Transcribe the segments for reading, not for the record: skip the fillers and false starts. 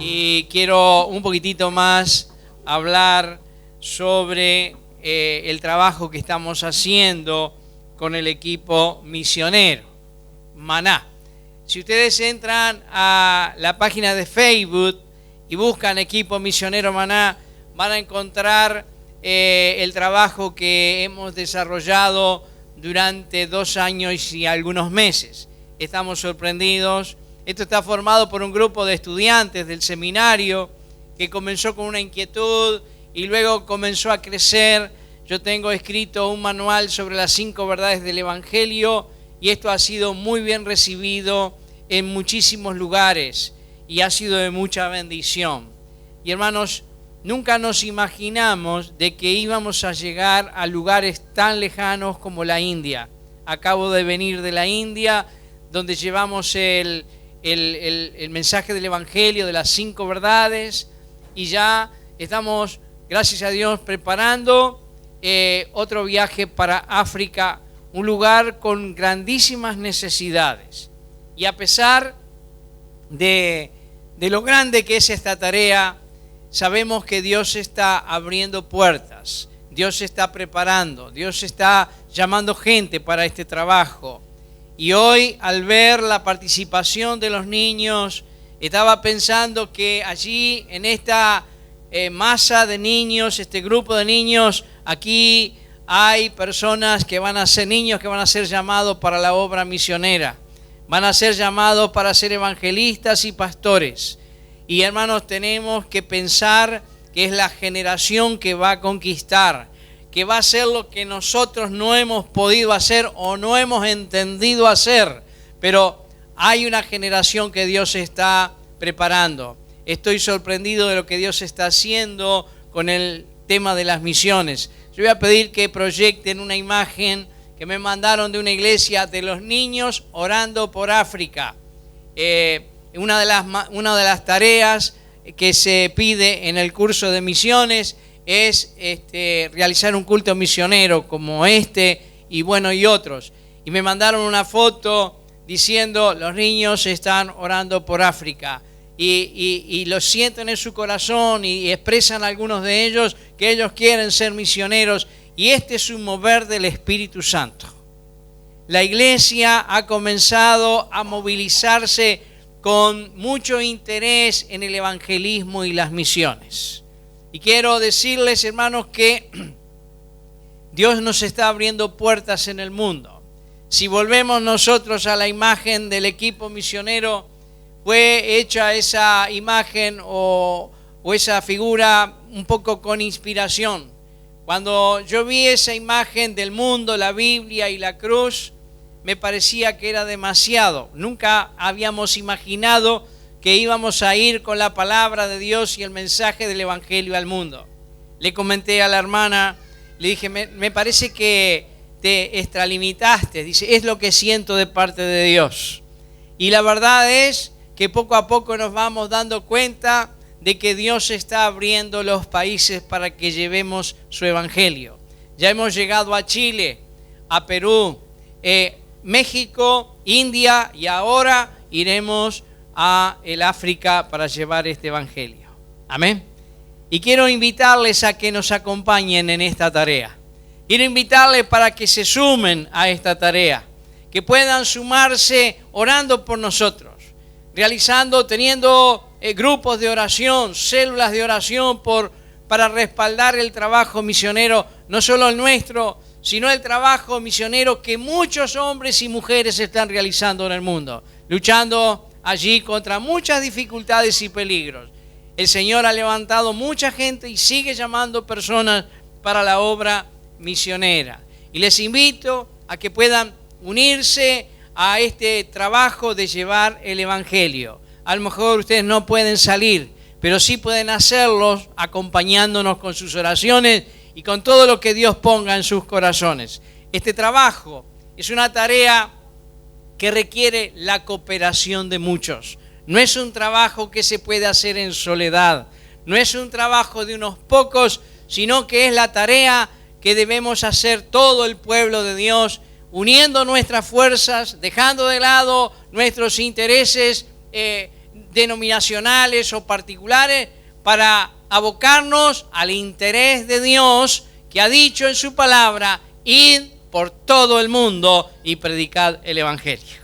y quiero un poquitito más hablar sobre el trabajo que estamos haciendo con el equipo misionero, Maná. Si ustedes entran a la página de Facebook y buscan equipo misionero Maná, van a encontrar el trabajo que hemos desarrollado durante 2 años y algunos meses. Estamos sorprendidos. Esto está formado por un grupo de estudiantes del seminario que comenzó con una inquietud y luego comenzó a crecer. Yo tengo escrito un manual sobre las 5 verdades del Evangelio y esto ha sido muy bien recibido en muchísimos lugares y ha sido de mucha bendición. Y hermanos, nunca nos imaginamos de que íbamos a llegar a lugares tan lejanos como la India. Acabo de venir de la India, donde llevamos el mensaje del Evangelio de las 5 verdades y ya estamos, gracias a Dios, preparando otro viaje para África, un lugar con grandísimas necesidades. Y a pesar de lo grande que es esta tarea, sabemos que Dios está abriendo puertas, Dios está preparando, Dios está llamando gente para este trabajo. Y hoy, al ver la participación de los niños, estaba pensando que allí, en esta masa de niños, este grupo de niños, aquí hay personas que van a ser niños que van a ser llamados para la obra misionera. Van a ser llamados para ser evangelistas y pastores. Y hermanos, tenemos que pensar que es la generación que va a conquistar, que va a hacer lo que nosotros no hemos podido hacer o no hemos entendido hacer. Pero hay una generación que Dios está preparando. Estoy sorprendido de lo que Dios está haciendo con el tema de las misiones. Yo voy a pedir que proyecten una imagen que me mandaron de una iglesia de los niños orando por África. Una de las tareas que se pide en el curso de misiones es realizar un culto misionero como este y otros. Y me mandaron una foto diciendo: los niños están orando por África. Y lo sienten en su corazón y expresan algunos de ellos que ellos quieren ser misioneros. Y este es un mover del Espíritu Santo. La iglesia ha comenzado a movilizarse con mucho interés en el evangelismo y las misiones. Y quiero decirles, hermanos, que Dios nos está abriendo puertas en el mundo. Si volvemos nosotros a la imagen del equipo misionero, fue hecha esa imagen o esa figura un poco con inspiración. Cuando yo vi esa imagen del mundo, la Biblia y la cruz, me parecía que era demasiado. Nunca habíamos imaginado que íbamos a ir con la palabra de Dios y el mensaje del Evangelio al mundo. Le comenté a la hermana, le dije, me parece que te extralimitaste. Dice, es lo que siento de parte de Dios. Y la verdad es que poco a poco nos vamos dando cuenta de que Dios está abriendo los países para que llevemos su evangelio. Ya hemos llegado a Chile, a Perú, México, India y ahora iremos a el África para llevar este evangelio. Amén. Y quiero invitarles a que nos acompañen en esta tarea. Quiero invitarles para que se sumen a esta tarea, que puedan sumarse orando por nosotros, teniendo grupos de oración, células de oración para respaldar el trabajo misionero, no solo el nuestro, sino el trabajo misionero que muchos hombres y mujeres están realizando en el mundo, luchando allí contra muchas dificultades y peligros. El Señor ha levantado mucha gente y sigue llamando personas para la obra misionera. Y les invito a que puedan unirse a este trabajo de llevar el Evangelio. A lo mejor ustedes no pueden salir, pero sí pueden hacerlo acompañándonos con sus oraciones y con todo lo que Dios ponga en sus corazones. Este trabajo es una tarea que requiere la cooperación de muchos. No es un trabajo que se puede hacer en soledad. No es un trabajo de unos pocos, sino que es la tarea que debemos hacer todo el pueblo de Dios, uniendo nuestras fuerzas, dejando de lado nuestros intereses denominacionales o particulares, para abocarnos al interés de Dios que ha dicho en su palabra: id por todo el mundo y predicad el Evangelio.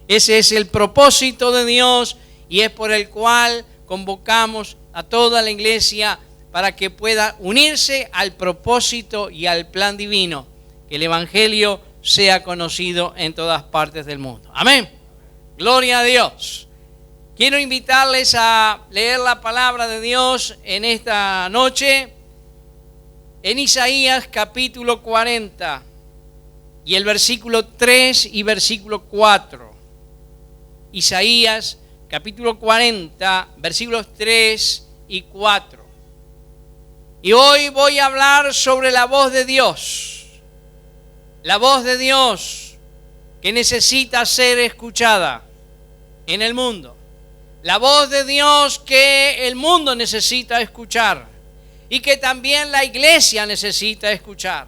Ese es el propósito de Dios y es por el cual convocamos a toda la iglesia para que pueda unirse al propósito y al plan divino, que el Evangelio sea conocido en todas partes del mundo. Amén. Gloria a Dios. Quiero invitarles a leer la palabra de Dios en esta noche en Isaías capítulo 40 y el versículo 3 y versículo 4. Isaías capítulo 40, versículos 3 y 4. Y hoy voy a hablar sobre la voz de Dios. La voz de Dios que necesita ser escuchada en el mundo. La voz de Dios que el mundo necesita escuchar y que también la iglesia necesita escuchar.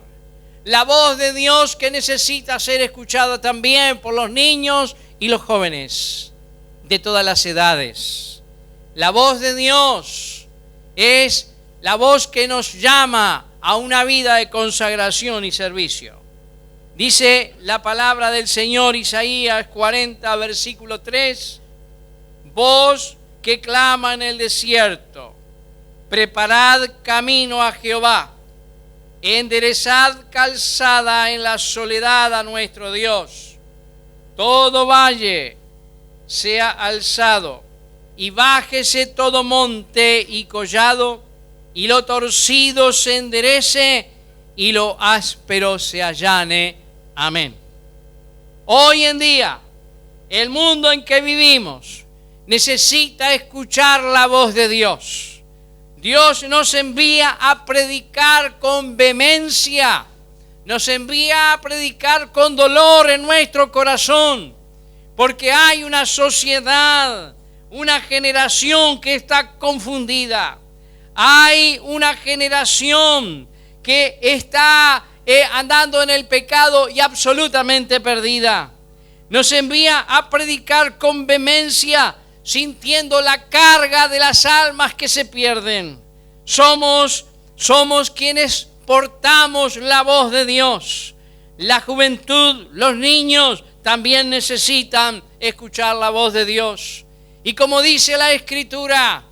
La voz de Dios que necesita ser escuchada también por los niños y los jóvenes de todas las edades. La voz de Dios es la voz que nos llama a una vida de consagración y servicio. Dice la palabra del Señor, Isaías 40, versículo 3, voz que clama en el desierto, preparad camino a Jehová, enderezad calzada en la soledad a nuestro Dios. Todo valle sea alzado y bájese todo monte y collado, y lo torcido se enderece y lo áspero se allane. Amén. Hoy en día, el mundo en que vivimos necesita escuchar la voz de Dios. Dios nos envía a predicar con vehemencia, nos envía a predicar con dolor en nuestro corazón, porque hay una sociedad, una generación que está confundida. Hay una generación que está andando en el pecado y absolutamente perdida. Nos envía a predicar con vehemencia, sintiendo la carga de las almas que se pierden. Somos quienes portamos la voz de Dios. La juventud, los niños también necesitan escuchar la voz de Dios. Y como dice la Escritura,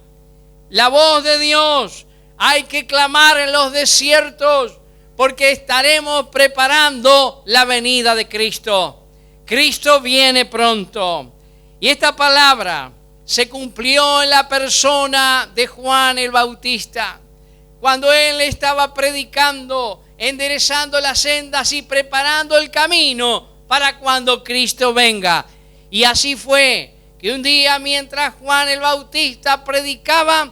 la voz de Dios hay que clamar en los desiertos, porque estaremos preparando la venida de Cristo. Cristo viene pronto. Y esta palabra se cumplió en la persona de Juan el Bautista, cuando él estaba predicando, enderezando las sendas y preparando el camino para cuando Cristo venga. Y así fue que un día, mientras Juan el Bautista predicaba,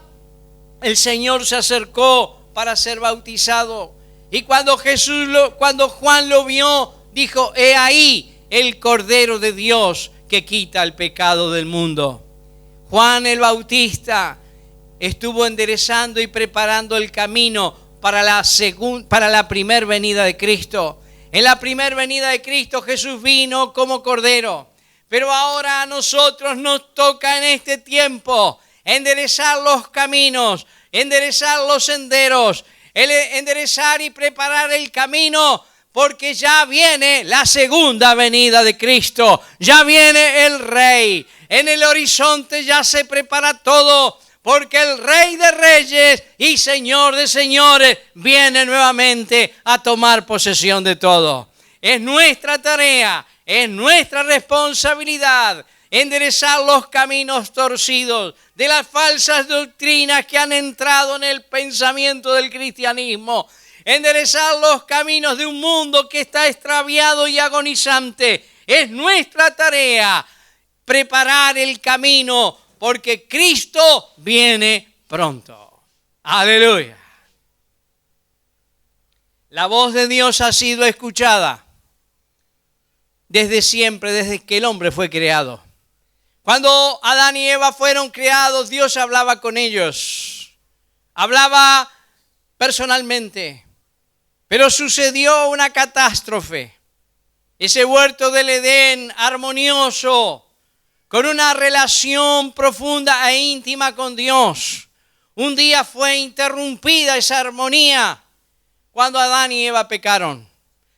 el Señor se acercó para ser bautizado. Y cuando Juan lo vio, dijo: he ahí el Cordero de Dios que quita el pecado del mundo. Juan el Bautista estuvo enderezando y preparando el camino para la primer venida de Cristo. En la primer venida de Cristo Jesús vino como Cordero. Pero ahora a nosotros nos toca en este tiempo enderezar los caminos, enderezar los senderos, enderezar y preparar el camino, porque ya viene la segunda venida de Cristo, ya viene el Rey. En el horizonte ya se prepara todo, porque el Rey de Reyes y Señor de Señores viene nuevamente a tomar posesión de todo. Es nuestra tarea, es nuestra responsabilidad enderezar los caminos torcidos de las falsas doctrinas que han entrado en el pensamiento del cristianismo. Enderezar los caminos de un mundo que está extraviado y agonizante. Es nuestra tarea preparar el camino, porque Cristo viene pronto. Aleluya. La voz de Dios ha sido escuchada desde siempre, desde que el hombre fue creado. Cuando Adán y Eva fueron creados, Dios hablaba con ellos. Hablaba personalmente. Pero sucedió una catástrofe. Ese huerto del Edén armonioso con una relación profunda e íntima con Dios. Un día fue interrumpida esa armonía cuando Adán y Eva pecaron.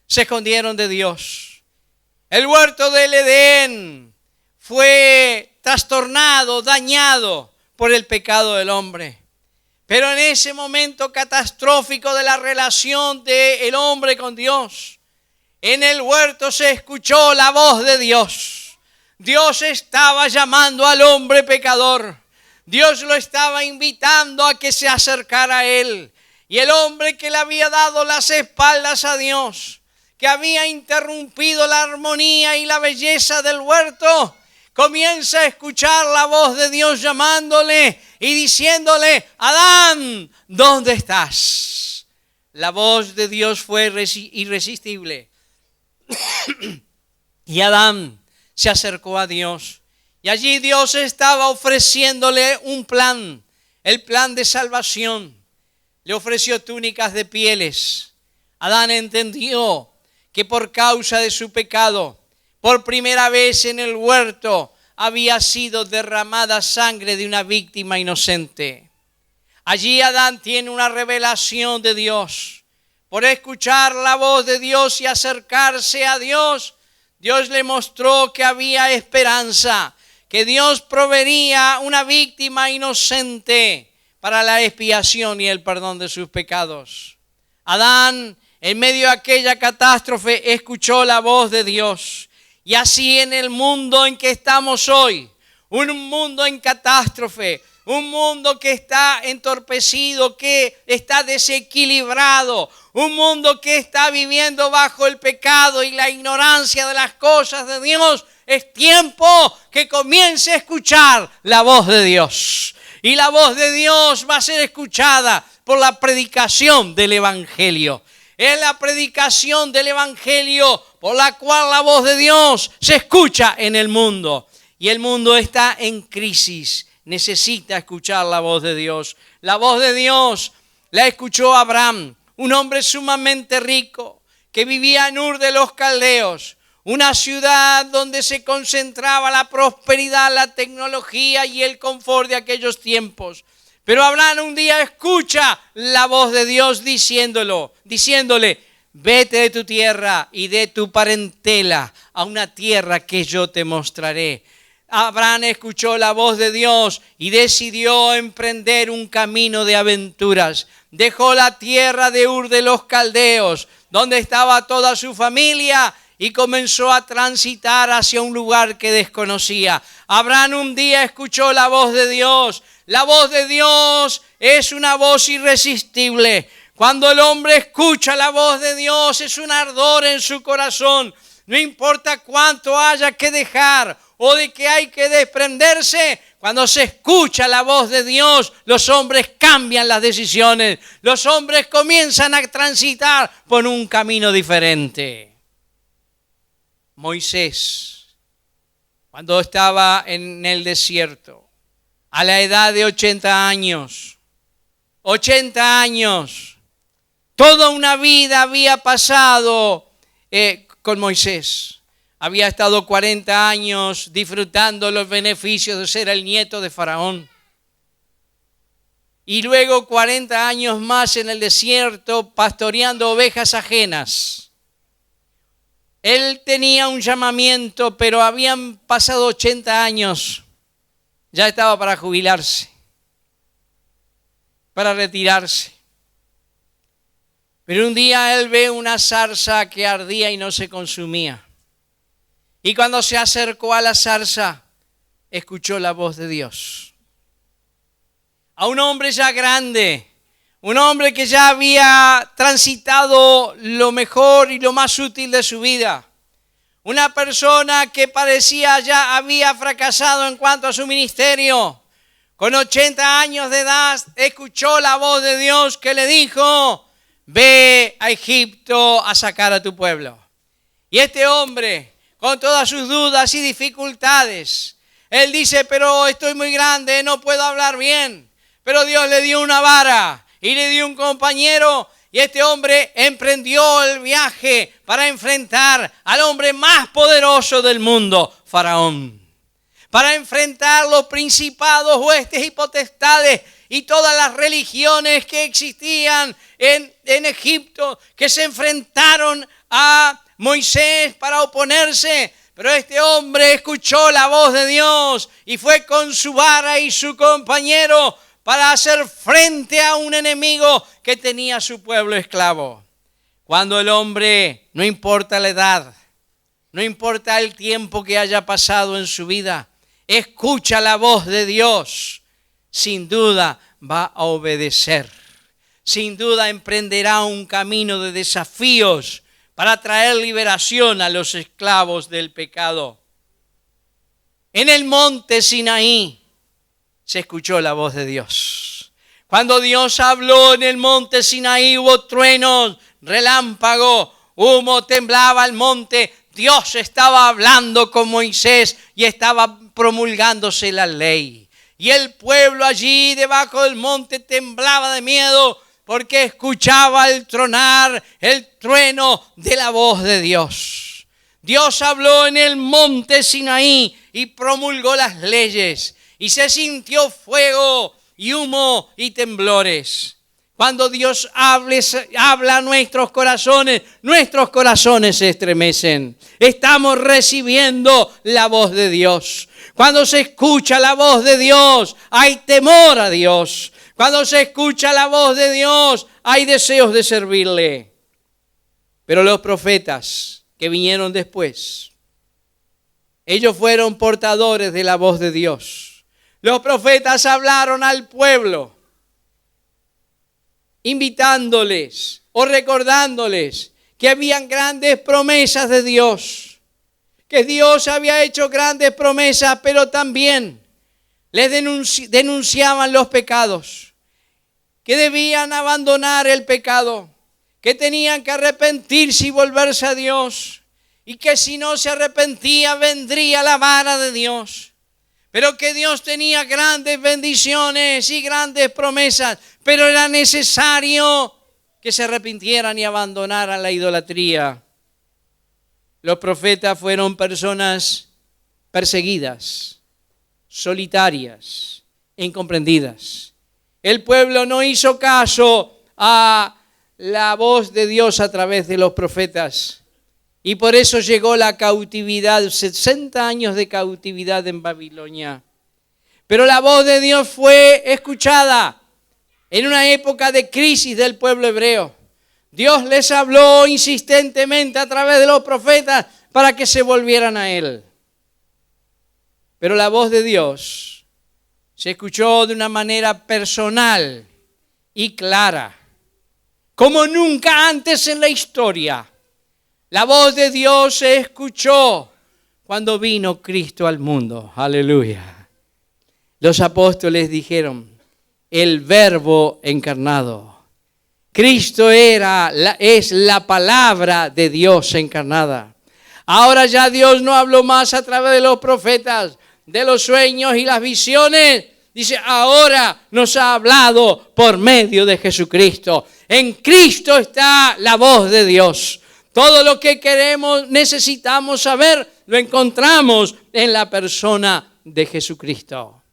Se escondieron de Dios. El huerto del Edén fue trastornado, dañado por el pecado del hombre. Pero en ese momento catastrófico de la relación del hombre con Dios, en el huerto se escuchó la voz de Dios. Dios estaba llamando al hombre pecador. Dios lo estaba invitando a que se acercara a Él. Y el hombre que le había dado las espaldas a Dios, que había interrumpido la armonía y la belleza del huerto, comienza a escuchar la voz de Dios llamándole y diciéndole: Adán, ¿dónde estás? La voz de Dios fue irresistible. Y Adán se acercó a Dios. Y allí Dios estaba ofreciéndole un plan, el plan de salvación. Le ofreció túnicas de pieles. Adán entendió que por causa de su pecado, por primera vez en el huerto, había sido derramada sangre de una víctima inocente. Allí Adán tiene una revelación de Dios. Por escuchar la voz de Dios y acercarse a Dios, Dios le mostró que había esperanza, que Dios proveería una víctima inocente para la expiación y el perdón de sus pecados. Adán, en medio de aquella catástrofe, escuchó la voz de Dios. Y así en el mundo en que estamos hoy, un mundo en catástrofe, un mundo que está entorpecido, que está desequilibrado, un mundo que está viviendo bajo el pecado y la ignorancia de las cosas de Dios, es tiempo que comience a escuchar la voz de Dios. Y la voz de Dios va a ser escuchada por la predicación del Evangelio. Es la predicación del Evangelio por la cual la voz de Dios se escucha en el mundo. Y el mundo está en crisis. Necesita escuchar la voz de Dios. La voz de Dios la escuchó Abraham, un hombre sumamente rico que vivía en Ur de los Caldeos, una ciudad donde se concentraba la prosperidad, la tecnología y el confort de aquellos tiempos. Pero Abraham un día escucha la voz de Dios diciéndole: vete de tu tierra y de tu parentela a una tierra que yo te mostraré. Abraham escuchó la voz de Dios y decidió emprender un camino de aventuras. Dejó la tierra de Ur de los Caldeos, donde estaba toda su familia, y comenzó a transitar hacia un lugar que desconocía. Abraham un día escuchó la voz de Dios. La voz de Dios es una voz irresistible. Cuando el hombre escucha la voz de Dios, es un ardor en su corazón. No importa cuánto haya que dejar o de que hay que desprenderse, cuando se escucha la voz de Dios, los hombres cambian las decisiones. Los hombres comienzan a transitar por un camino diferente. Moisés, cuando estaba en el desierto, a la edad de 80 años, toda una vida había pasado con Moisés. Había estado 40 años disfrutando los beneficios de ser el nieto de Faraón. Y luego 40 años más en el desierto pastoreando ovejas ajenas. Él tenía un llamamiento, pero habían pasado 80 años. Ya estaba para jubilarse, para retirarse. Pero un día él ve una zarza que ardía y no se consumía. Y cuando se acercó a la zarza, escuchó la voz de Dios. A un hombre ya grande, un hombre que ya había transitado lo mejor y lo más útil de su vida. Una persona que parecía ya había fracasado en cuanto a su ministerio. Con 80 años de edad, escuchó la voz de Dios que le dijo: ve a Egipto a sacar a tu pueblo. Y este hombre, con todas sus dudas y dificultades, él dice: pero estoy muy grande, no puedo hablar bien. Pero Dios le dio una vara y le dio un compañero, y este hombre emprendió el viaje para enfrentar al hombre más poderoso del mundo, Faraón. para enfrentar los principados, huestes y potestades y todas las religiones que existían en Egipto, que se enfrentaron a Moisés para oponerse. Pero este hombre escuchó la voz de Dios y fue con su vara y su compañero para hacer frente a un enemigo que tenía a su pueblo esclavo. Cuando el hombre, no importa la edad, no importa el tiempo que haya pasado en su vida, escucha la voz de Dios, sin duda va a obedecer. Sin duda emprenderá un camino de desafíos para traer liberación a los esclavos del pecado. En el monte Sinaí se escuchó la voz de Dios. Cuando Dios habló en el monte Sinaí hubo truenos, relámpago, humo, temblaba el monte. Dios estaba hablando con Moisés y estaba promulgándose la ley. Y el pueblo allí debajo del monte temblaba de miedo porque escuchaba el tronar, el trueno de la voz de Dios. Dios habló en el monte Sinaí y promulgó las leyes. Y se sintió fuego y humo y temblores. Cuando Dios habla a nuestros corazones se estremecen. Estamos recibiendo la voz de Dios. Cuando se escucha la voz de Dios, hay temor a Dios. Cuando se escucha la voz de Dios, hay deseos de servirle. Pero los profetas que vinieron después, ellos fueron portadores de la voz de Dios. Los profetas hablaron al pueblo, invitándoles o recordándoles que habían grandes promesas de Dios, que Dios había hecho grandes promesas, pero también les denunciaban los pecados, que debían abandonar el pecado, que tenían que arrepentirse y volverse a Dios, y que si no se arrepentía vendría la vara de Dios. Pero que Dios tenía grandes bendiciones y grandes promesas, pero era necesario que se arrepintieran y abandonaran la idolatría. Los profetas fueron personas perseguidas, solitarias, incomprendidas. El pueblo no hizo caso a la voz de Dios a través de los profetas. Y por eso llegó la cautividad, 60 años de cautividad en Babilonia. Pero la voz de Dios fue escuchada en una época de crisis del pueblo hebreo. Dios les habló insistentemente a través de los profetas para que se volvieran a Él. Pero la voz de Dios se escuchó de una manera personal y clara, como nunca antes en la historia. La voz de Dios se escuchó cuando vino Cristo al mundo. Aleluya. Los apóstoles dijeron, el Verbo encarnado. Cristo es la palabra de Dios encarnada. Ahora ya Dios no habló más a través de los profetas, de los sueños y las visiones. Dice, ahora nos ha hablado por medio de Jesucristo. En Cristo está la voz de Dios. Todo lo que queremos, necesitamos saber, lo encontramos en la persona de Jesucristo.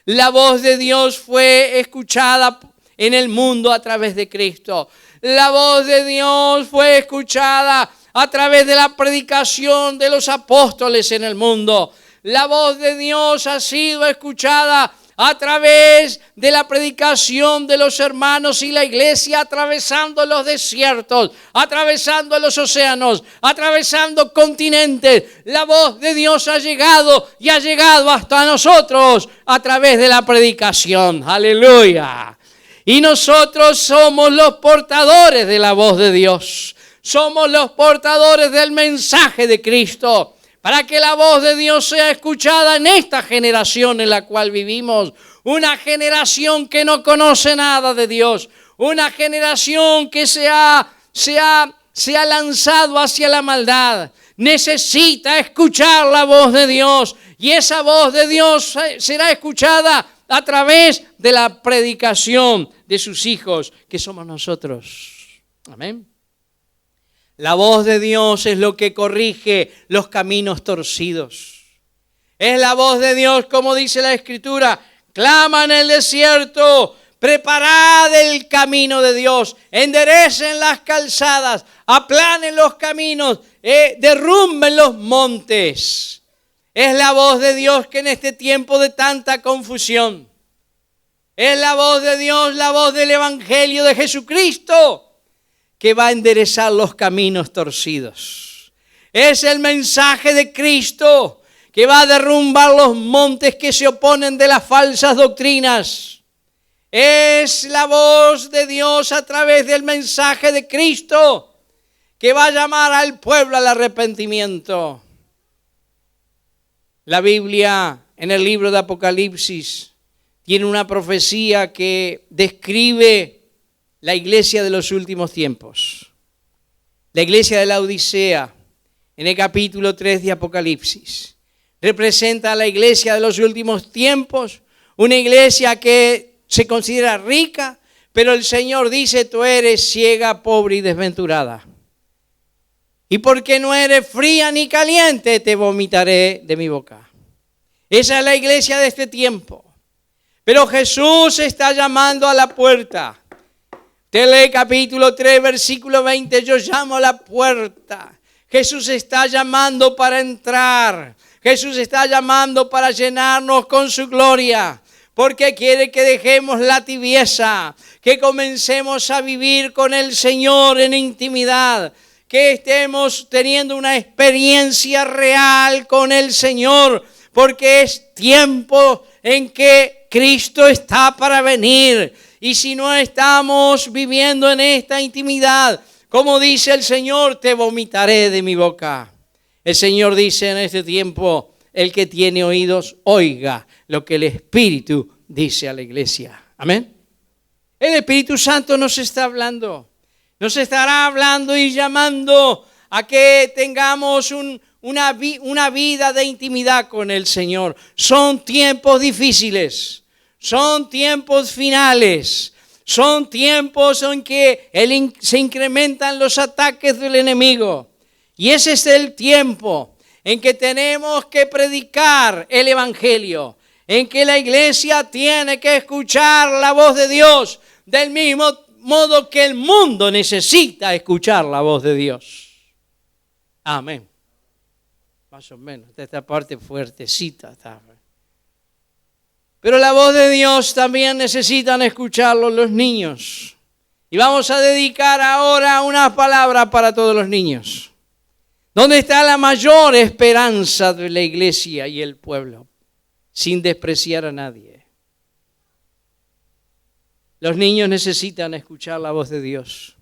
La voz de Dios fue escuchada en el mundo a través de Cristo. La voz de Dios fue escuchada a través de la predicación de los apóstoles en el mundo. La voz de Dios ha sido escuchada a través de la predicación de los hermanos y la iglesia, atravesando los desiertos, atravesando los océanos, atravesando continentes. La voz de Dios ha llegado y ha llegado hasta nosotros a través de la predicación. ¡Aleluya! Y nosotros somos los portadores de la voz de Dios. Somos los portadores del mensaje de Cristo. Para que la voz de Dios sea escuchada en esta generación en la cual vivimos. Una generación que no conoce nada de Dios. Una generación que se ha lanzado hacia la maldad. Necesita escuchar la voz de Dios. Y esa voz de Dios será escuchada a través de la predicación de sus hijos, que somos nosotros. Amén. La voz de Dios es lo que corrige los caminos torcidos. Es la voz de Dios, como dice la Escritura. Clama en el desierto, preparad el camino de Dios, enderecen las calzadas, aplanen los caminos, derrumben los montes. Es la voz de Dios que en este tiempo de tanta confusión, es la voz de Dios, la voz del Evangelio de Jesucristo, que va a enderezar los caminos torcidos. Es el mensaje de Cristo que va a derrumbar los montes que se oponen de las falsas doctrinas. Es la voz de Dios a través del mensaje de Cristo que va a llamar al pueblo al arrepentimiento. La Biblia, en el libro de Apocalipsis, tiene una profecía que describe la iglesia de los últimos tiempos. La iglesia de la Odisea, en el capítulo 3 de Apocalipsis, representa a la iglesia de los últimos tiempos, una iglesia que se considera rica, pero el Señor dice: tú eres ciega, pobre y desventurada. Y porque no eres fría ni caliente, te vomitaré de mi boca. Esa es la iglesia de este tiempo. Pero Jesús está llamando a la puerta. Te lee capítulo 3, versículo 20. Yo llamo a la puerta. Jesús está llamando para entrar. Jesús está llamando para llenarnos con su gloria. Porque quiere que dejemos la tibieza. Que comencemos a vivir con el Señor en intimidad. Que estemos teniendo una experiencia real con el Señor. Porque es tiempo en que Cristo está para venir. Y si no estamos viviendo en esta intimidad, como dice el Señor, te vomitaré de mi boca. El Señor dice en este tiempo: el que tiene oídos, oiga lo que el Espíritu dice a la iglesia. Amén. El Espíritu Santo nos está hablando. Nos estará hablando y llamando a que tengamos una vida de intimidad con el Señor. Son tiempos difíciles, son tiempos finales, son tiempos en que se incrementan los ataques del enemigo. Y ese es el tiempo en que tenemos que predicar el Evangelio, en que la iglesia tiene que escuchar la voz de Dios, del mismo modo que el mundo necesita escuchar la voz de Dios. Amén. Más o menos, esta parte fuertecita está. Pero la voz de Dios también necesitan escucharlo los niños. Y vamos a dedicar ahora una palabra para todos los niños. ¿Dónde está la mayor esperanza de la iglesia y el pueblo? Sin despreciar a nadie. Los niños necesitan escuchar la voz de Dios.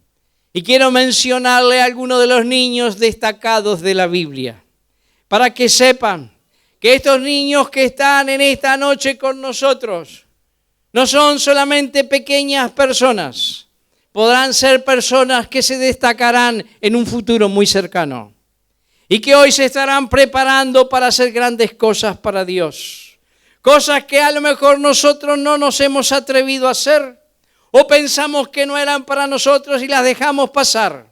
Y quiero mencionarle a algunos de los niños destacados de la Biblia, para que sepan que estos niños que están en esta noche con nosotros no son solamente pequeñas personas, podrán ser personas que se destacarán en un futuro muy cercano y que hoy se estarán preparando para hacer grandes cosas para Dios. Cosas que a lo mejor nosotros no nos hemos atrevido a hacer o pensamos que no eran para nosotros y las dejamos pasar.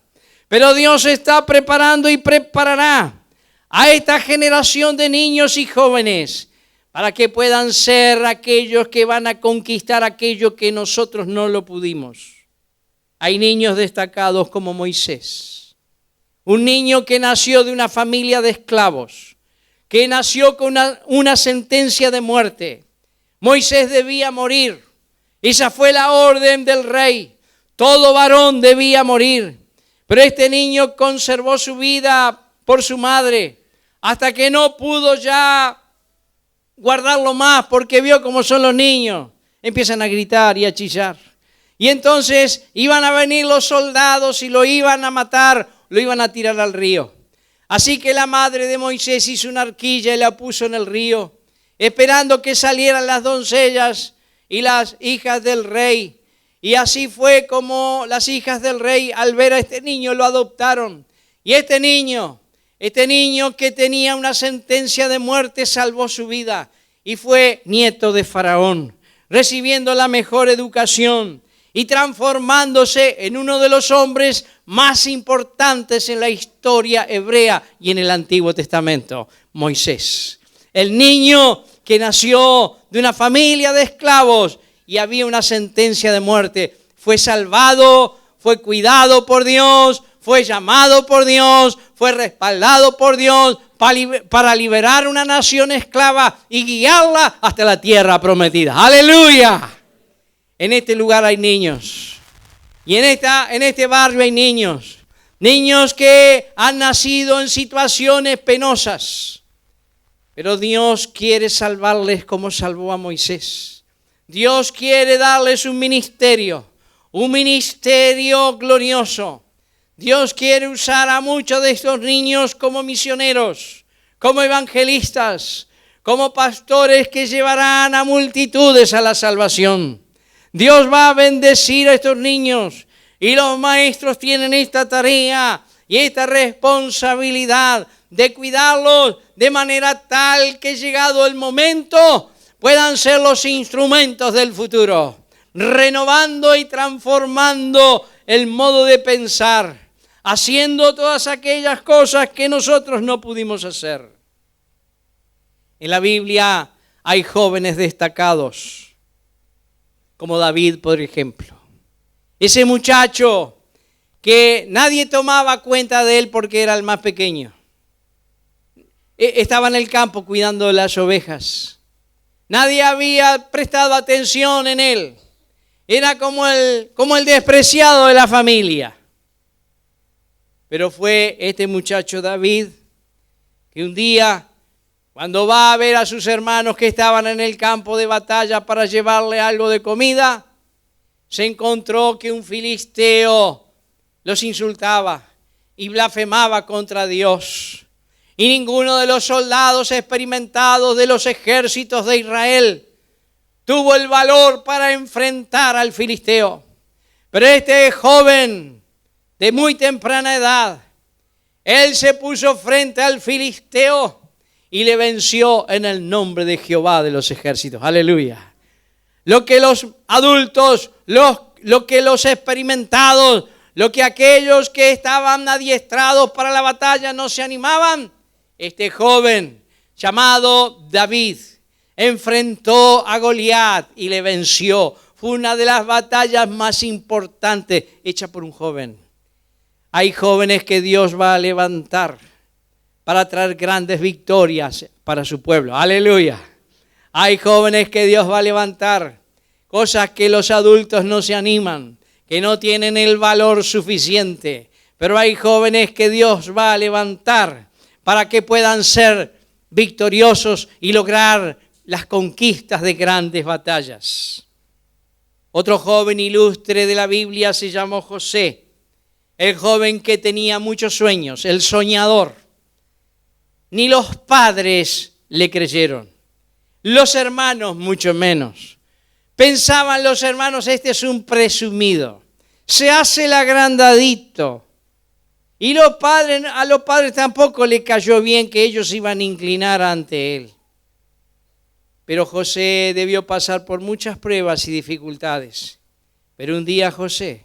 Pero Dios está preparando y preparará a esta generación de niños y jóvenes para que puedan ser aquellos que van a conquistar aquello que nosotros no lo pudimos. Hay niños destacados como Moisés, un niño que nació de una familia de esclavos, que nació con una sentencia de muerte. Moisés debía morir, esa fue la orden del rey, todo varón debía morir, pero este niño conservó su vida por su madre, hasta que no pudo ya guardarlo más, porque vio cómo son los niños. Empiezan a gritar y a chillar. Y entonces iban a venir los soldados y lo iban a matar, lo iban a tirar al río. Así que la madre de Moisés hizo una arquilla y la puso en el río, esperando que salieran las doncellas y las hijas del rey. Y así fue como las hijas del rey, al ver a este niño, lo adoptaron. Y este niño que tenía una sentencia de muerte, salvó su vida y fue nieto de Faraón, recibiendo la mejor educación y transformándose en uno de los hombres más importantes en la historia hebrea y en el Antiguo Testamento, Moisés. El niño que nació de una familia de esclavos y había una sentencia de muerte, fue salvado, fue cuidado por Dios, fue llamado por Dios, fue respaldado por Dios para liberar una nación esclava y guiarla hasta la tierra prometida. ¡Aleluya! En este lugar hay niños. Y en este barrio hay niños. Niños que han nacido en situaciones penosas. Pero Dios quiere salvarles como salvó a Moisés. Dios quiere darles un ministerio glorioso. Dios quiere usar a muchos de estos niños como misioneros, como evangelistas, como pastores que llevarán a multitudes a la salvación. Dios va a bendecir a estos niños y los maestros tienen esta tarea y esta responsabilidad de cuidarlos de manera tal que llegado el momento puedan ser los instrumentos del futuro, renovando y transformando el modo de pensar, haciendo todas aquellas cosas que nosotros no pudimos hacer. En la Biblia hay jóvenes destacados, como David, por ejemplo. Ese muchacho que nadie tomaba cuenta de él porque era el más pequeño. Estaba en el campo cuidando las ovejas. Nadie había prestado atención en él. Era como el despreciado de la familia. Pero fue este muchacho David que un día, cuando va a ver a sus hermanos que estaban en el campo de batalla para llevarle algo de comida, se encontró que un filisteo los insultaba y blasfemaba contra Dios. Y ninguno de los soldados experimentados de los ejércitos de Israel tuvo el valor para enfrentar al filisteo. Pero este joven de muy temprana edad, él se puso frente al filisteo y le venció en el nombre de Jehová de los ejércitos. Aleluya. Lo que los adultos, lo que los experimentados, lo que aquellos que estaban adiestrados para la batalla no se animaban, este joven llamado David enfrentó a Goliat y le venció. Fue una de las batallas más importantes hecha por un joven. Hay jóvenes que Dios va a levantar para traer grandes victorias para su pueblo. Aleluya. Hay jóvenes que Dios va a levantar, cosas que los adultos no se animan, que no tienen el valor suficiente. Pero hay jóvenes que Dios va a levantar para que puedan ser victoriosos y lograr las conquistas de grandes batallas. Otro joven ilustre de la Biblia se llamó José, el joven que tenía muchos sueños, el soñador. Ni los padres le creyeron, los hermanos mucho menos. Pensaban los hermanos, este es un presumido, se hace el agrandadito. Y a los padres tampoco le cayó bien que ellos iban a inclinar ante él. Pero José debió pasar por muchas pruebas y dificultades. Pero un día José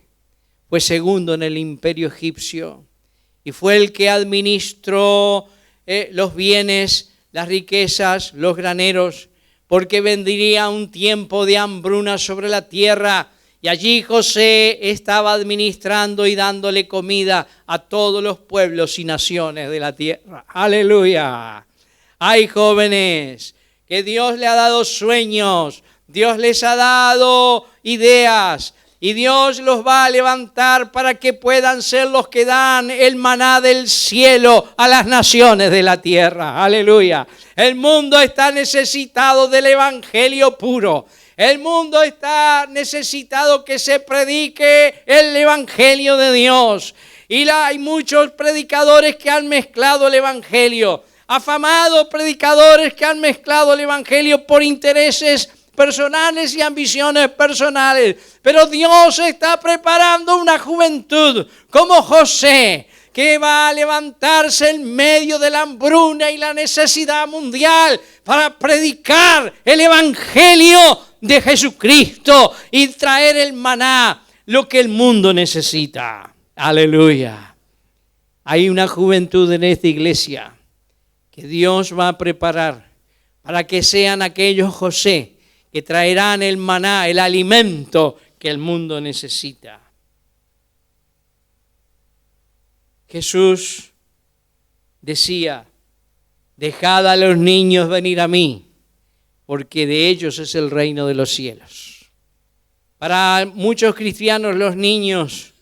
fue segundo en el imperio egipcio y fue el que administró los bienes, las riquezas, los graneros, porque vendría un tiempo de hambruna sobre la tierra. Y allí José estaba administrando y dándole comida a todos los pueblos y naciones de la tierra. ¡Aleluya! Hay jóvenes que Dios le ha dado sueños, Dios les ha dado ideas y Dios los va a levantar para que puedan ser los que dan el maná del cielo a las naciones de la tierra. ¡Aleluya! El mundo está necesitado del evangelio puro. El mundo está necesitado que se predique el evangelio de Dios. Y hay muchos predicadores que han mezclado el evangelio. Afamados predicadores que han mezclado el evangelio por intereses personales y ambiciones personales. Pero Dios está preparando una juventud como José, que va a levantarse en medio de la hambruna y la necesidad mundial para predicar el evangelio de Jesucristo y traer el maná, lo que el mundo necesita. Aleluya. Hay una juventud en esta iglesia que Dios va a preparar para que sean aquellos, José, que traerán el maná, el alimento que el mundo necesita. Jesús decía, dejad a los niños venir a mí, porque de ellos es el reino de los cielos. Para muchos cristianos los niños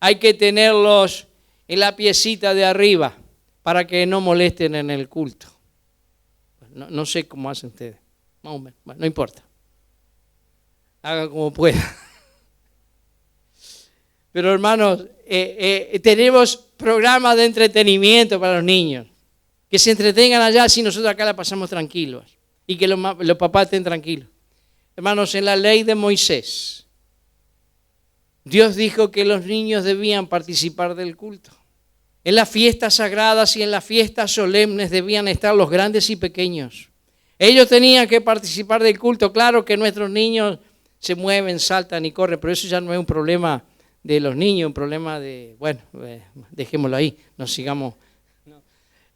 hay que tenerlos en la piecita de arriba para que no molesten en el culto. No sé cómo hacen ustedes, más o menos. Bueno, no importa. Hagan como puedan. Pero hermanos, tenemos programas de entretenimiento para los niños. Que se entretengan allá, si nosotros acá la pasamos tranquilos. Y que los papás estén tranquilos. Hermanos, en la ley de Moisés, Dios dijo que los niños debían participar del culto. En las fiestas sagradas y en las fiestas solemnes debían estar los grandes y pequeños. Ellos tenían que participar del culto. Claro que nuestros niños se mueven, saltan y corren, pero eso ya no es un problema de los niños, un problema de, bueno, dejémoslo ahí, no sigamos.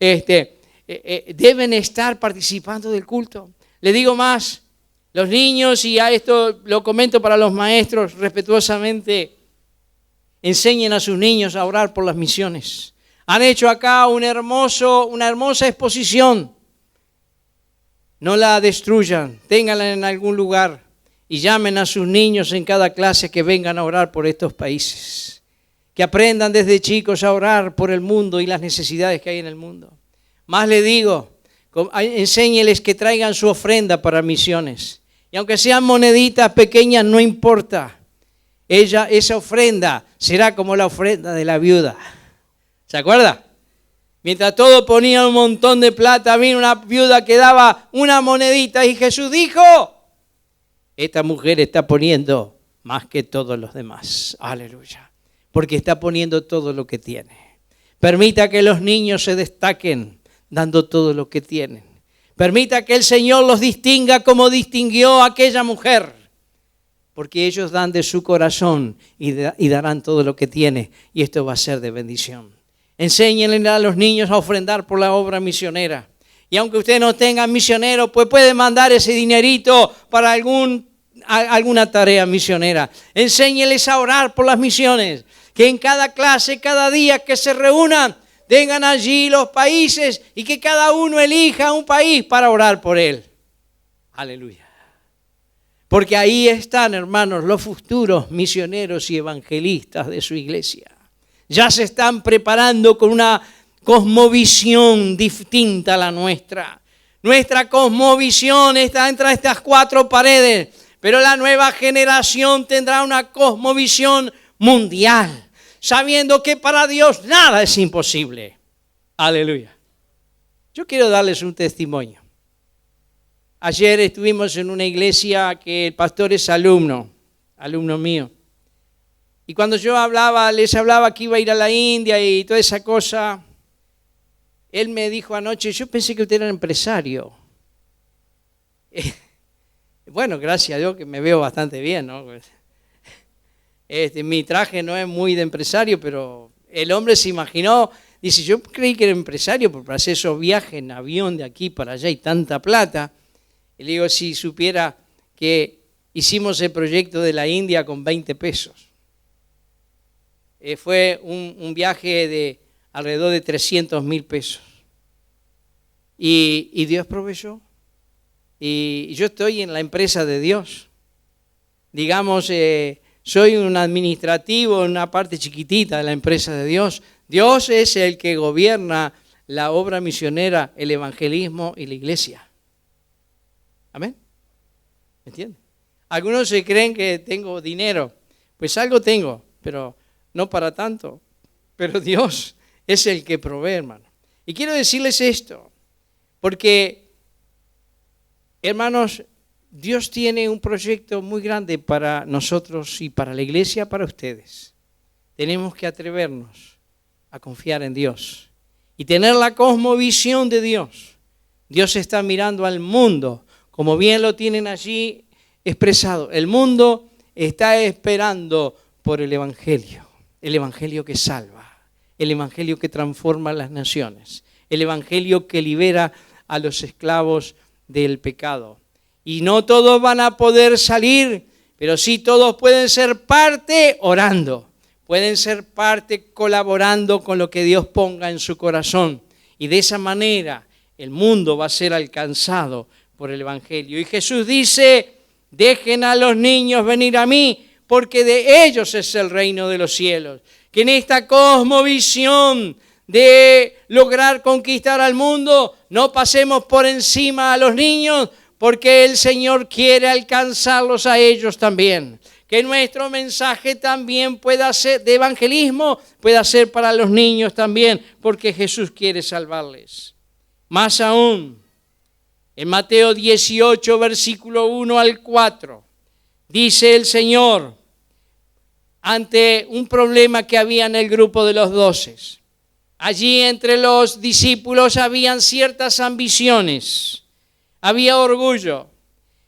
Deben estar participando del culto. Le digo más, los niños, y a esto lo comento para los maestros respetuosamente, enseñen a sus niños a orar por las misiones. Han hecho acá una hermosa exposición. No la destruyan, ténganla en algún lugar y llamen a sus niños en cada clase que vengan a orar por estos países. Que aprendan desde chicos a orar por el mundo y las necesidades que hay en el mundo. Más le digo, enséñeles que traigan su ofrenda para misiones. Y aunque sean moneditas pequeñas, no importa. Esa ofrenda será como la ofrenda de la viuda. ¿Se acuerda? Mientras todos ponían un montón de plata, vino una viuda que daba una monedita y Jesús dijo, esta mujer está poniendo más que todos los demás. Aleluya. Porque está poniendo todo lo que tiene. Permita que los niños se destaquen dando todo lo que tienen. Permita que el Señor los distinga como distinguió a aquella mujer. Porque ellos dan de su corazón y darán todo lo que tiene. Y esto va a ser de bendición. Enséñenle a los niños a ofrendar por la obra misionera. Y aunque usted no tenga misionero, pues puede mandar ese dinerito para alguna tarea misionera. Enséñenles a orar por las misiones. Que en cada clase, cada día que se reúnan, tengan allí los países y que cada uno elija un país para orar por él. Aleluya. Porque ahí están, hermanos, los futuros misioneros y evangelistas de su iglesia. Ya se están preparando con una cosmovisión distinta a la nuestra. Nuestra cosmovisión está entre estas cuatro paredes, pero la nueva generación tendrá una cosmovisión mundial, sabiendo que para Dios nada es imposible. Aleluya. Yo quiero darles un testimonio. Ayer estuvimos en una iglesia que el pastor es alumno mío. Y cuando yo les hablaba que iba a ir a la India y toda esa cosa, él me dijo anoche, yo pensé que usted era empresario. Bueno, gracias a Dios que me veo bastante bien, ¿no? Mi traje no es muy de empresario, pero el hombre se imaginó, dice, yo creí que era empresario por hacer esos viajes en avión de aquí para allá y tanta plata. Y le digo, si supiera que hicimos el proyecto de la India con 20 pesos. Fue un viaje de alrededor de 300,000 pesos. Y Dios proveyó. Y yo estoy en la empresa de Dios. Digamos, soy un administrativo en una parte chiquitita de la empresa de Dios. Dios es el que gobierna la obra misionera, el evangelismo y la iglesia. Amén. ¿Me entienden? Algunos se creen que tengo dinero. Pues algo tengo, pero no para tanto. Pero Dios es el que provee, hermano. Y quiero decirles esto, porque, hermanos, Dios tiene un proyecto muy grande para nosotros y para la iglesia, para ustedes. Tenemos que atrevernos a confiar en Dios y tener la cosmovisión de Dios. Dios está mirando al mundo, como bien lo tienen allí expresado. El mundo está esperando por el evangelio que salva, el evangelio que transforma las naciones, el evangelio que libera a los esclavos del pecado. Y no todos van a poder salir, pero sí todos pueden ser parte orando. Pueden ser parte colaborando con lo que Dios ponga en su corazón. Y de esa manera el mundo va a ser alcanzado por el Evangelio. Y Jesús dice, dejen a los niños venir a mí, porque de ellos es el reino de los cielos. Que en esta cosmovisión de lograr conquistar al mundo, no pasemos por encima a los niños, porque el Señor quiere alcanzarlos a ellos también. Que nuestro mensaje también pueda ser de evangelismo, pueda ser para los niños también, porque Jesús quiere salvarles. Más aún, en Mateo 18, versículo 1 al 4, dice el Señor, ante un problema que había en el grupo de los 12. Allí entre los discípulos habían ciertas ambiciones, había orgullo.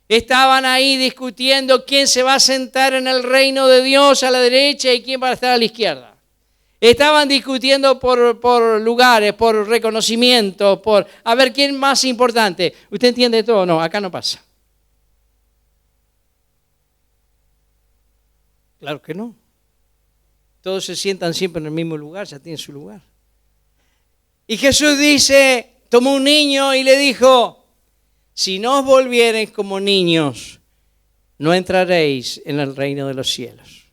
Estaban ahí discutiendo quién se va a sentar en el reino de Dios a la derecha y quién va a estar a la izquierda. Estaban discutiendo por lugares, por reconocimiento, por a ver quién es más importante. ¿Usted entiende todo? No, acá no pasa. Claro que no. Todos se sientan siempre en el mismo lugar, ya tienen su lugar. Y Jesús dice, tomó un niño y le dijo, si no os volviereis como niños, no entraréis en el reino de los cielos.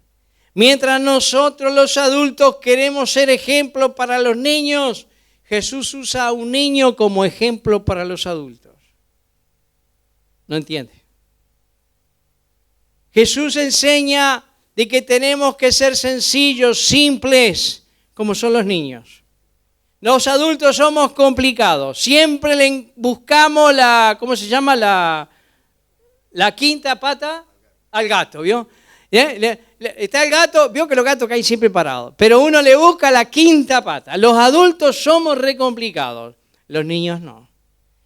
Mientras nosotros los adultos queremos ser ejemplo para los niños, Jesús usa a un niño como ejemplo para los adultos. ¿No entiende? Jesús enseña de que tenemos que ser sencillos, simples, como son los niños. Los adultos somos complicados. Siempre le buscamos ¿cómo se llama? La quinta pata al gato, ¿vio? Está el gato, vio que los gatos caen siempre parados, pero uno le busca la quinta pata. Los adultos somos re complicados, los niños no.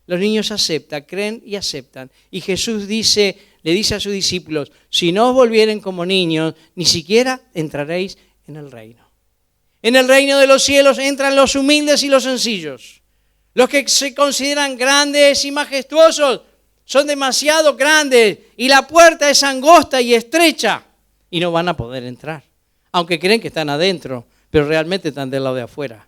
Los niños aceptan, creen y aceptan. Y Jesús le dice a sus discípulos, si no os volvieren como niños, ni siquiera entraréis en el reino. En el reino de los cielos entran los humildes y los sencillos. Los que se consideran grandes y majestuosos son demasiado grandes y la puerta es angosta y estrecha y no van a poder entrar. Aunque creen que están adentro, pero realmente están del lado de afuera.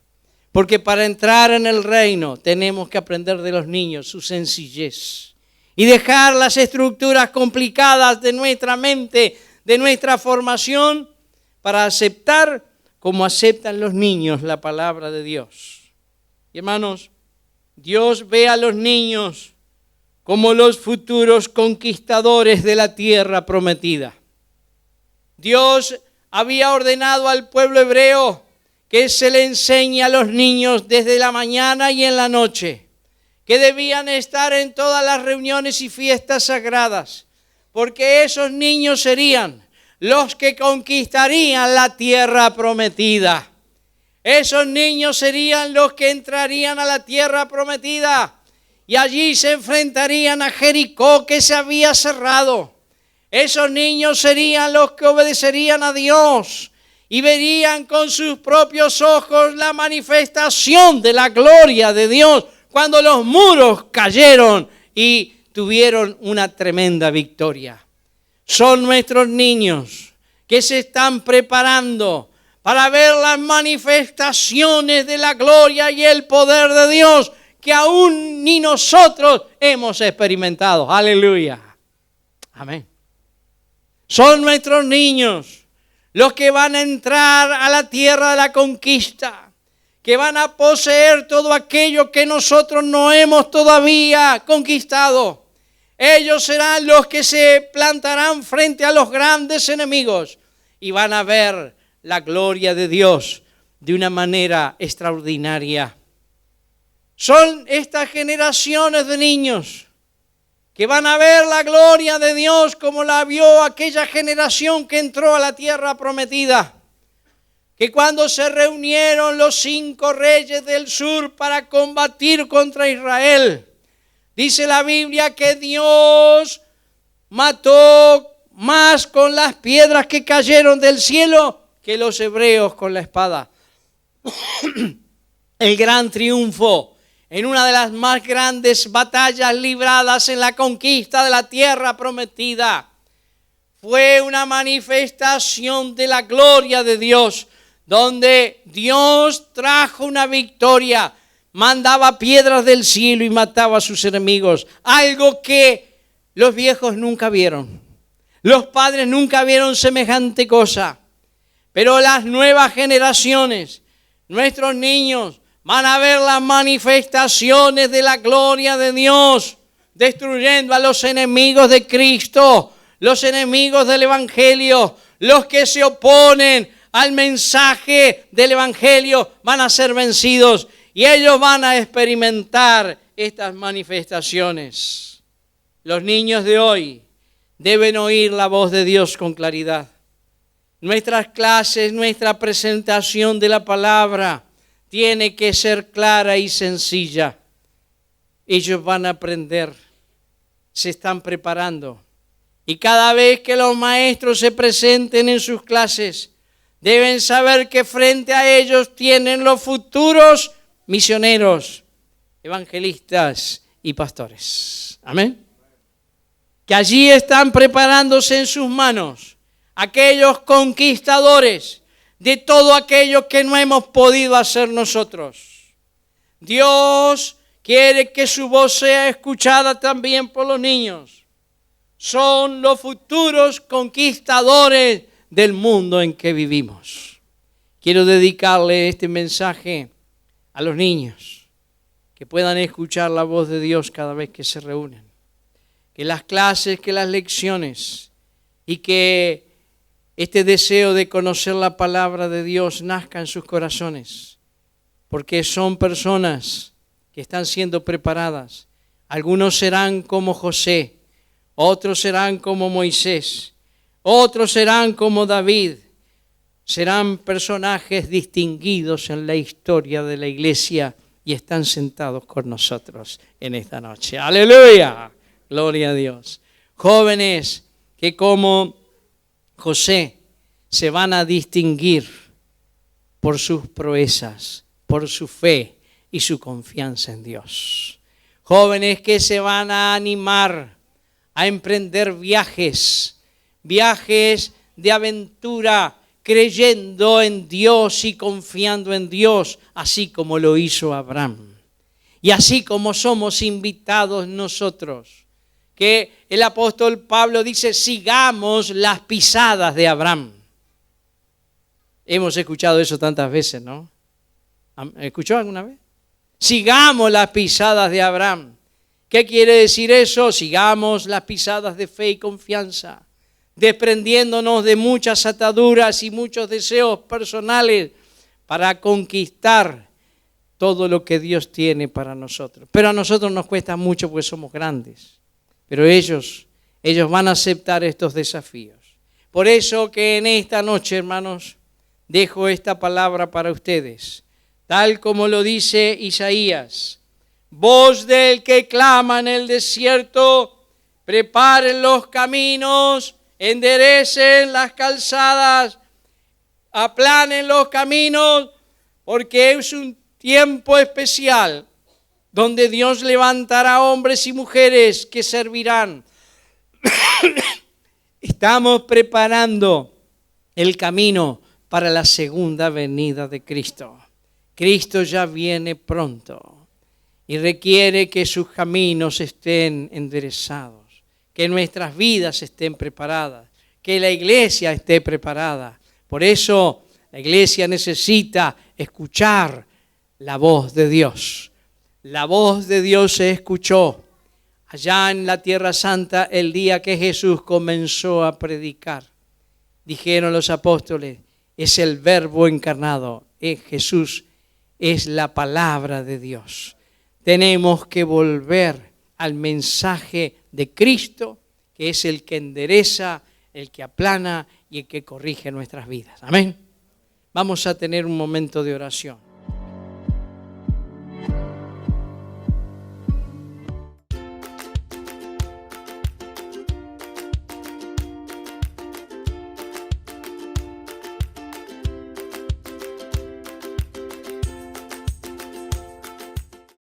Porque para entrar en el reino tenemos que aprender de los niños su sencillez y dejar las estructuras complicadas de nuestra mente, de nuestra formación, para aceptar como aceptan los niños la palabra de Dios. Y hermanos, Dios ve a los niños como los futuros conquistadores de la tierra prometida. Dios había ordenado al pueblo hebreo que se le enseñe a los niños desde la mañana y en la noche, que debían estar en todas las reuniones y fiestas sagradas, porque esos niños serían los que conquistarían la tierra prometida. Esos niños serían los que entrarían a la tierra prometida y allí se enfrentarían a Jericó que se había cerrado. Esos niños serían los que obedecerían a Dios y verían con sus propios ojos la manifestación de la gloria de Dios cuando los muros cayeron y tuvieron una tremenda victoria. Son nuestros niños que se están preparando para ver las manifestaciones de la gloria y el poder de Dios que aún ni nosotros hemos experimentado. Aleluya. Amén. Son nuestros niños los que van a entrar a la tierra de la conquista, que van a poseer todo aquello que nosotros no hemos todavía conquistado. Ellos serán los que se plantarán frente a los grandes enemigos y van a ver la gloria de Dios de una manera extraordinaria. Son estas generaciones de niños que van a ver la gloria de Dios como la vio aquella generación que entró a la tierra prometida. Que cuando se reunieron los 5 reyes del sur para combatir contra Israel, dice la Biblia que Dios mató más con las piedras que cayeron del cielo que los hebreos con la espada. El gran triunfo en una de las más grandes batallas libradas en la conquista de la tierra prometida. Fue una manifestación de la gloria de Dios, donde Dios trajo una victoria, mandaba piedras del cielo y mataba a sus enemigos. Algo que los viejos nunca vieron. Los padres nunca vieron semejante cosa. Pero las nuevas generaciones, nuestros niños, van a ver las manifestaciones de la gloria de Dios, destruyendo a los enemigos de Cristo, los enemigos del Evangelio, los que se oponen al mensaje del Evangelio van a ser vencidos y ellos van a experimentar estas manifestaciones. Los niños de hoy deben oír la voz de Dios con claridad. Nuestras clases, nuestra presentación de la palabra tiene que ser clara y sencilla. Ellos van a aprender, se están preparando. Y cada vez que los maestros se presenten en sus clases, deben saber que frente a ellos tienen los futuros misioneros, evangelistas y pastores. Amén. Que allí están preparándose en sus manos aquellos conquistadores de todo aquello que no hemos podido hacer nosotros. Dios quiere que su voz sea escuchada también por los niños. Son los futuros conquistadores del mundo en que vivimos. Quiero dedicarle este mensaje a los niños, que puedan escuchar la voz de Dios cada vez que se reúnen. Que las clases, que las lecciones y que este deseo de conocer la palabra de Dios nazca en sus corazones, porque son personas que están siendo preparadas. Algunos serán como José, otros serán como Moisés, otros serán como David. Serán personajes distinguidos en la historia de la iglesia y están sentados con nosotros en esta noche. ¡Aleluya! Gloria a Dios. Jóvenes que como José se van a distinguir por sus proezas, por su fe y su confianza en Dios. Jóvenes que se van a animar a emprender viajes de aventura, creyendo en Dios y confiando en Dios, así como lo hizo Abraham. Y así como somos invitados nosotros, que el apóstol Pablo dice, sigamos las pisadas de Abraham. Hemos escuchado eso tantas veces, ¿no? ¿Escuchó alguna vez? Sigamos las pisadas de Abraham. ¿Qué quiere decir eso? Sigamos las pisadas de fe y confianza, desprendiéndonos de muchas ataduras y muchos deseos personales para conquistar todo lo que Dios tiene para nosotros. Pero a nosotros nos cuesta mucho porque somos grandes. Pero ellos van a aceptar estos desafíos. Por eso que en esta noche, hermanos, dejo esta palabra para ustedes. Tal como lo dice Isaías. Voz del que clama en el desierto, preparen los caminos, enderecen las calzadas, aplanen los caminos, porque es un tiempo especial donde Dios levantará hombres y mujeres que servirán. Estamos preparando el camino para la segunda venida de Cristo. Cristo ya viene pronto y requiere que sus caminos estén enderezados, que nuestras vidas estén preparadas, que la iglesia esté preparada. Por eso la iglesia necesita escuchar la voz de Dios. La voz de Dios se escuchó allá en la Tierra Santa el día que Jesús comenzó a predicar. Dijeron los apóstoles, es el Verbo encarnado, Jesús es la palabra de Dios. Tenemos que volver al mensaje de Cristo, que es el que endereza, el que aplana y el que corrige nuestras vidas. Amén. Vamos a tener un momento de oración.